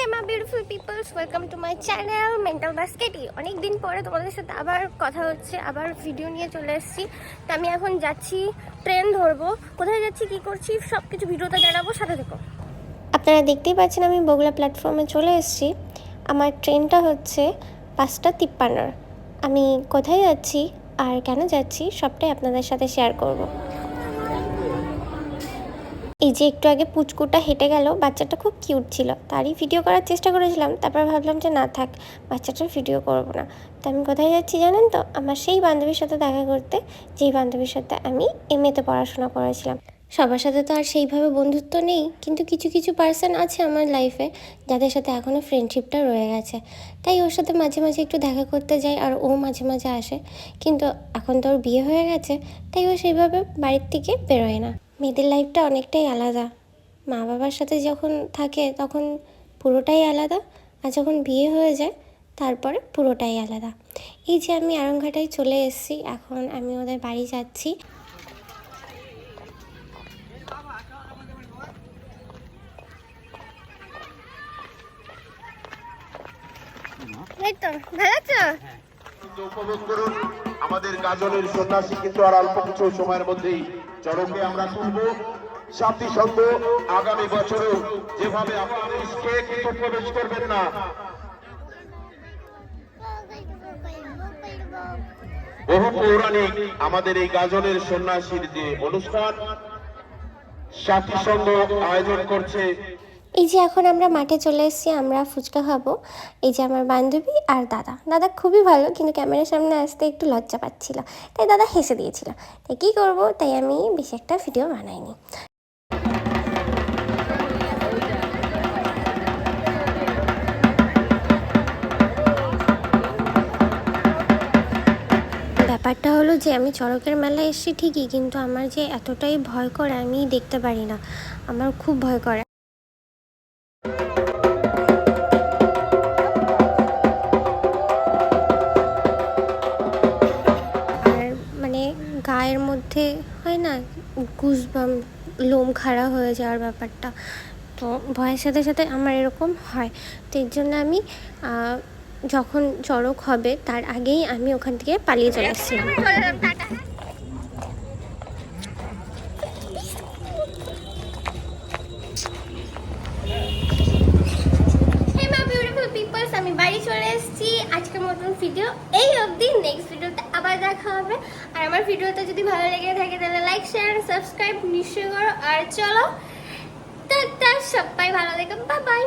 Hey my beautiful peoples, welcome to my channel Mental Basket. অনেক দিন পরে তোমাদের সাথে আবার কথা হচ্ছে, আবার ভিডিও নিয়ে চলে এসেছি। তো আমি এখন যাচ্ছি, ট্রেন ধরবো। কোথায় যাচ্ছি, কি করছি সব কিছু ভিডিওতে জানাবো, সাথে থেকো। আপনারা দেখতেই পাচ্ছেন আমি বগুড়া প্ল্যাটফর্মে চলে এসেছি। আমার ট্রেনটা হচ্ছে 5:53। আমি কোথায় যাচ্ছি আর কেন যাচ্ছি সবটাই আপনাদের সাথে শেয়ার করব। এই যে একটু আগে পুচকুটা হেঁটে গেল, বাচ্চাটা খুব কিউট ছিল, তারই ভিডিও করার চেষ্টা করেছিলাম। তারপর ভাবলাম যে না থাক, বাচ্চাটার ভিডিও করব না। তো আমি কোথায় যাচ্ছি জানেন তো? আমার সেই বান্ধবীর সাথে দেখা করতে, যেই বান্ধবীর সাথে আমি এমএতে পড়াশোনা করেছিলাম। সবার সাথে তো আর সেইভাবে বন্ধুত্ব নেই, কিন্তু কিছু কিছু পার্সন আছে আমার লাইফে যাদের সাথে এখনও ফ্রেন্ডশিপটা রয়ে গেছে। তাই ওর সাথে মাঝে মাঝে একটু দেখা করতে যাই, আর ও মাঝে মাঝে আসে। কিন্তু এখন তো ওর বিয়ে হয়ে গেছে, তাই ও সেইভাবে বাড়ির থেকে বেরোয় না। মেয়েদের লাইফটা অনেকটাই আলাদা। মা বাবার সাথে যখন থাকে তখন পুরোটাই আলাদা, আর যখন বিয়ে হয়ে যায় তারপরে পুরোটাই আলাদা। এই যে আমি আরামঘাটায় চলে এসেছি, এখন আমি ওদের বাড়ি যাচ্ছি। উপভোগ করুন আমাদের গাজনের সন্ন্যাসী, কিন্তু আর অল্প কিছু সময়ের মধ্যেই চরকে আমরা তুলব। সাথী সঙ্গ আগামী বছরও যেভাবে আপনাদের কে কিন্তু প্রবেশ করবেন না। বহু পৌরাণিক আমাদের এই গাজনের সন্ন্যাসীর যে অনুষ্ঠান সাথী সঙ্গ আয়োজন করছে। এই যে এখন আমরা মাঠে চলে এসেছি, আমরা ফুচকা খাবো। এই যে আমার বান্ধবী আর দাদা খুবই ভালো, কিন্তু ক্যামেরার সামনে আসতে একটু লজ্জা পাচ্ছিল, তাই দাদা হেসে দিয়েছিল। তাই কী করবো, তাই আমি বেশি একটা ভিডিও বানাইনি। ব্যাপারটা হলো যে আমি চড়কের মেলায় এসেছি ঠিকই, কিন্তু আমার যে এতটাই ভয় করে আমি দেখতে পারি না, আমার খুব ভয় করে। আর মানে গায়ের মধ্যে হয় না গুজবাম, লোম খাড়া হয়ে যাওয়ার ব্যাপারটা, তো ভয়ের সাথে সাথে আমার এরকম হয়। তো এর জন্য আমি যখন চড়ক হবে তার আগেই আমি ওখান থেকে পালিয়ে চলে এসেছিলাম। আমি বাড়ি চলে এসেছি। আজকের মতন ভিডিও এই অবধি, নেক্সট ভিডিওতে আবার দেখা হবে। আর আমার ভিডিওটা যদি ভালো লেগে থাকে তাহলে লাইক শেয়ার সাবস্ক্রাইব নিশ্চয়ই করো। আর চলো, টাটা, সবাই ভালো থেকো, বাই বাই।